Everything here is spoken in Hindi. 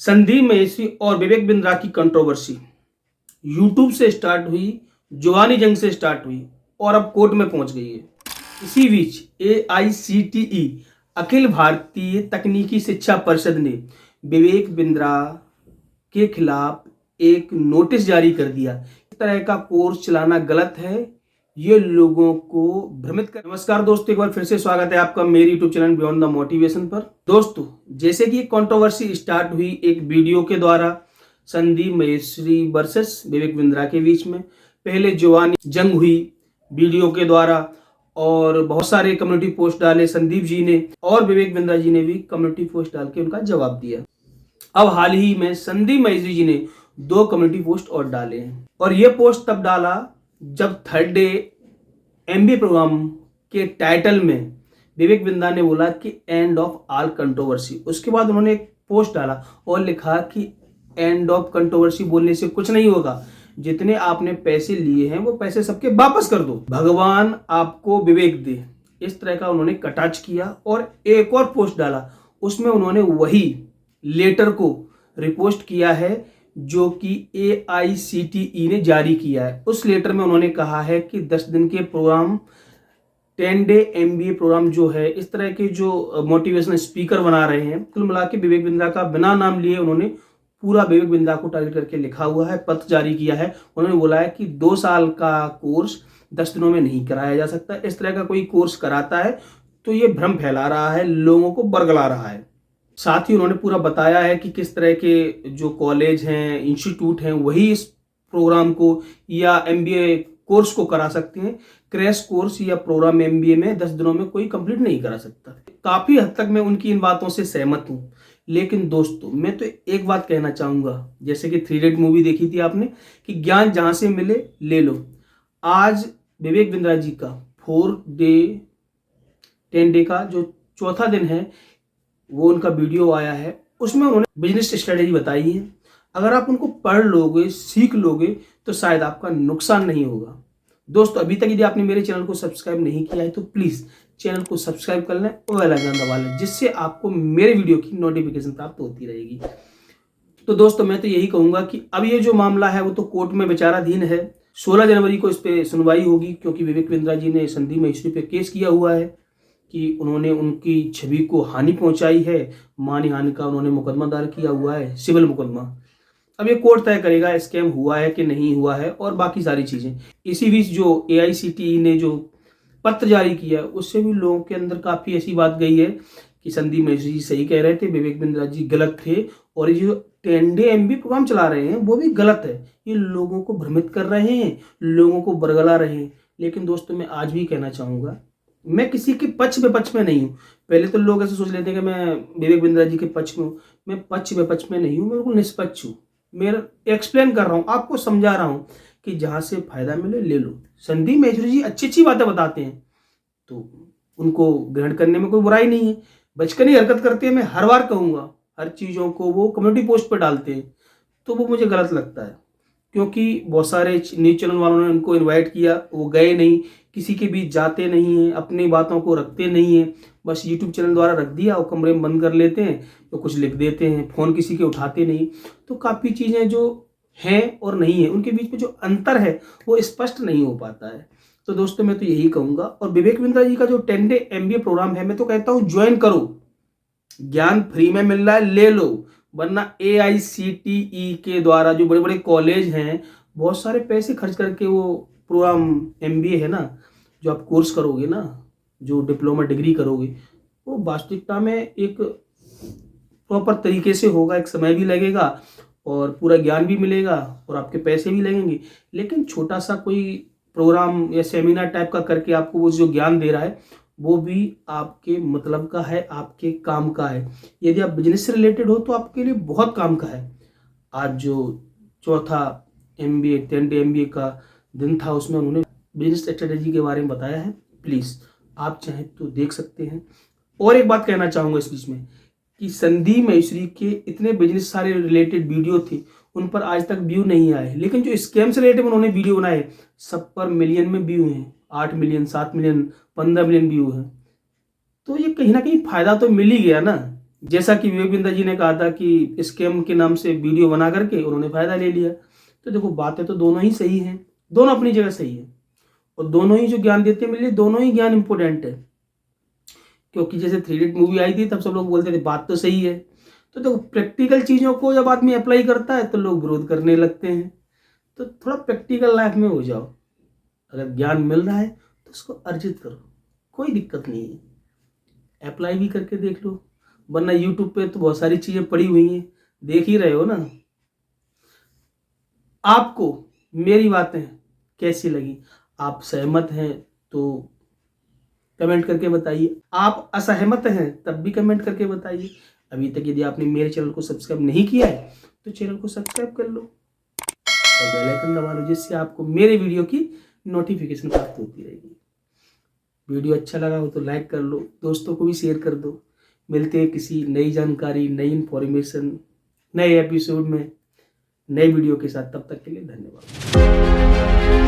संदीप महेश्वरी और विवेक बिंद्रा की कंट्रोवर्सी यूट्यूब से स्टार्ट हुई, जुबानी जंग से स्टार्ट हुई और अब कोर्ट में पहुंच गई है। इसी बीच AICTE अखिल भारतीय तकनीकी शिक्षा परिषद ने विवेक बिंद्रा के खिलाफ एक नोटिस जारी कर दिया। इस तरह का कोर्स चलाना गलत है, ये लोगों को भ्रमित कर। नमस्कार दोस्तों, एक बार फिर से स्वागत है आपका मेरे YouTube channel beyond the motivation पर। दोस्तों, जैसे कि कंट्रोवर्सी स्टार्ट हुई एक वीडियो के द्वारा संदीप महेश्वरी वर्सेस विवेक बिंद्रा के बीच में। पहले जुबानी जंग हुई वीडियो के द्वारा और बहुत सारे कम्युनिटी पोस्ट डाले संदीप जी ने और विवेक बिंद्रा जी ने भी कम्युनिटी पोस्ट डाल के उनका जवाब दिया। अब हाल ही में संदीप महेश्वरी जी ने 2 कम्युनिटी पोस्ट और डाले हैं और ये पोस्ट तब डाला जब थर्ड डे MBA प्रोग्राम के टाइटल में विवेक बिंद्रा ने बोला कि एंड ऑफ ऑल कंट्रोवर्सी। उसके बाद उन्होंने एक पोस्ट डाला और लिखा कि एंड ऑफ कंट्रोवर्सी बोलने से कुछ नहीं होगा, जितने आपने पैसे लिए हैं वो पैसे सबके वापस कर दो, भगवान आपको विवेक दे। इस तरह का उन्होंने कटाक्ष किया और एक और पोस्ट डाला, उसमें उन्होंने वही लेटर को रिपोस्ट किया है जो कि AICTE ने जारी किया है। उस लेटर में उन्होंने कहा है कि 10 दिन के प्रोग्राम 10 डे MBA प्रोग्राम जो है, इस तरह के जो मोटिवेशनल स्पीकर बना रहे हैं, कुल मिला के विवेक बिंद्रा का बिना नाम लिए उन्होंने पूरा विवेक बिंद्रा को टारगेट करके लिखा हुआ है, पत्र जारी किया है। उन्होंने बोला है कि 2 साल का कोर्स 10 दिनों में नहीं कराया जा सकता। इस तरह का कोई कोर्स कराता है तो ये भ्रम फैला रहा है, लोगों को बरगला रहा है। साथ ही उन्होंने पूरा बताया है कि किस तरह के जो कॉलेज हैं, इंस्टीट्यूट हैं, वही इस प्रोग्राम को या MBA कोर्स को करा सकते हैं। क्रैश कोर्स या प्रोग्राम MBA में 10 दिनों में कोई कंप्लीट नहीं करा सकता। काफ़ी हद तक मैं उनकी इन बातों से सहमत हूँ, लेकिन दोस्तों मैं तो एक बात कहना चाहूँगा, जैसे कि 3 इडियट मूवी देखी थी आपने कि ज्ञान जहाँ से मिले ले लो। आज विवेक बिंद्रा जी का 10 डे का जो चौथा दिन है, वो उनका वीडियो आया है, उसमें उन्होंने बिजनेस स्ट्रेटेजी बताई है। अगर आप उनको पढ़ लोगे, सीख लोगे तो शायद आपका नुकसान नहीं होगा। दोस्तों, अभी तक यदि आपने मेरे चैनल को सब्सक्राइब नहीं किया है तो प्लीज़ चैनल को सब्सक्राइब कर लें और बेल आइकन दबा लें, जिससे आपको मेरे वीडियो की नोटिफिकेशन प्राप्त होती रहेगी। तो दोस्तों, मैं तो यही कहूँगा कि अब ये जो मामला है वो तो कोर्ट में विचाराधीन है। 16 जनवरी को इस पर सुनवाई होगी, क्योंकि विवेक बिंद्रा जी ने संदीप महेश्वरी पे केस किया हुआ है कि उन्होंने उनकी छवि को हानि पहुंचाई है। मानहानि हानि का उन्होंने मुकदमा दायर किया हुआ है, सिविल मुकदमा। अब ये कोर्ट तय करेगा स्कैम हुआ है कि नहीं हुआ है और बाकी सारी चीज़ें। इसी बीच जो AICTE ने जो पत्र जारी किया उससे भी लोगों के अंदर काफ़ी ऐसी बात गई है कि संदीप महेश्वरी जी सही कह रहे थे, विवेक बिंद्रा जी गलत थे और ये जो 10 डे MBA प्रोग्राम चला रहे हैं वो भी गलत है। ये लोगों को भ्रमित कर रहे हैं, लोगों को बरगला रहे हैं। लेकिन दोस्तों, मैं आज भी कहना चाहूँगा, मैं किसी के पक्ष में नहीं हूँ। पहले तो लोग ऐसे सोच लेते हैं कि मैं विवेक बिंद्रा जी के पक्ष में हूँ। मैं पक्ष में नहीं हूँ, मैं बिल्कुल निष्पक्ष हूँ। मेरा एक्सप्लेन कर रहा हूँ, आपको समझा रहा हूँ कि जहाँ से फायदा मिले ले लो। संदीप महेश्वरी जी अच्छी बातें बताते हैं तो उनको ग्रहण करने में कोई बुराई नहीं है। बचकानी हरकत करते हैं, मैं हर बार कहूँगा, हर चीज़ों को वो कम्युनिटी पोस्ट पर डालते हैं तो वो मुझे गलत लगता है, क्योंकि बहुत सारे न्यूज़ चैनल वालों ने उनको इनवाइट किया, वो गए नहीं, किसी के बीच जाते नहीं हैं, अपनी बातों को रखते नहीं हैं, बस यूट्यूब चैनल द्वारा रख दिया और कमरे में बंद कर लेते हैं तो कुछ लिख देते हैं, फ़ोन किसी के उठाते नहीं। तो काफ़ी चीज़ें जो हैं और नहीं है, उनके बीच में जो अंतर है वो स्पष्ट नहीं हो पाता है। तो दोस्तों, मैं तो यही कहूँगा। और विवेक बिंद्रा जी का जो 10 डे MBA प्रोग्राम है, मैं तो कहता हूँ ज्वाइन करो, ज्ञान फ्री में मिल रहा है, ले लो। वरना AICTE के द्वारा जो बड़े बड़े कॉलेज हैं, बहुत सारे पैसे खर्च करके वो प्रोग्राम MBA है ना, जो आप कोर्स करोगे ना, जो डिप्लोमा डिग्री करोगे, वो वास्तविकता में एक प्रॉपर तरीके से होगा। एक समय भी लगेगा और पूरा ज्ञान भी मिलेगा और आपके पैसे भी लगेंगे। लेकिन छोटा सा कोई प्रोग्राम या सेमिनार टाइप का करके आपको वो जो ज्ञान दे रहा है वो भी आपके मतलब का है, आपके काम का है। यदि आप बिजनेस से रिलेटेड हो तो आपके लिए बहुत काम का है। आज जो चौथा MBA 10 डे MBA का दिन था, उसमें उन्होंने बिजनेस स्ट्रेटेजी के बारे में बताया है। प्लीज़ आप चाहें तो देख सकते हैं। और एक बात कहना चाहूँगा इस बीच में कि संदीप महेश्वरी के इतने बिजनेस सारे रिलेटेड वीडियो थे, उन पर आज तक व्यू नहीं आए, लेकिन जो स्कैम से रिलेटेड उन्होंने वीडियो बनाए सब पर मिलियन में व्यू हैं। 8 मिलियन, 7 मिलियन, 15 मिलियन व्यू हैं। तो ये कहीं ना कहीं फ़ायदा तो मिल ही गया ना। जैसा कि विवेक जी ने कहा था कि स्कैम के नाम से वीडियो बना करके उन्होंने फ़ायदा ले लिया। तो देखो बातें तो दोनों ही सही हैं, दोनों अपनी जगह सही है और दोनों ही जो ज्ञान देते हैं मेरे लिए दोनों ही ज्ञान इंपॉर्टेंट है। क्योंकि जैसे 3 इडियट मूवी आई थी तब सब लोग बोलते थे बात तो सही है। तो देखो प्रैक्टिकल चीज़ों को जब आदमी अप्लाई करता है तो लोग विरोध करने लगते हैं। तो थोड़ा प्रैक्टिकल लाइफ में हो जाओ। अगर ज्ञान मिल रहा है तो उसको अर्जित करो, कोई दिक्कत नहीं है। अप्लाई भी करके देख लो, वरना यूट्यूब पे तो बहुत सारी चीज़ें पड़ी हुई हैं, देख ही रहे हो ना। आपको मेरी बातें कैसी लगी? आप सहमत हैं तो कमेंट करके बताइए, आप असहमत हैं तब भी कमेंट करके बताइए। अभी तक यदि आपने मेरे चैनल को सब्सक्राइब नहीं किया है तो चैनल को सब्सक्राइब कर लो और बेल आइकन दबा लो, जिससे आपको मेरे वीडियो की नोटिफिकेशन प्राप्त होती रहेगी। वीडियो अच्छा लगा हो तो लाइक कर लो, दोस्तों को भी शेयर कर दो। मिलते हैं किसी नई जानकारी, नई इन्फॉर्मेशन, नए एपिसोड में, नए वीडियो के साथ। तब तक के लिए धन्यवाद।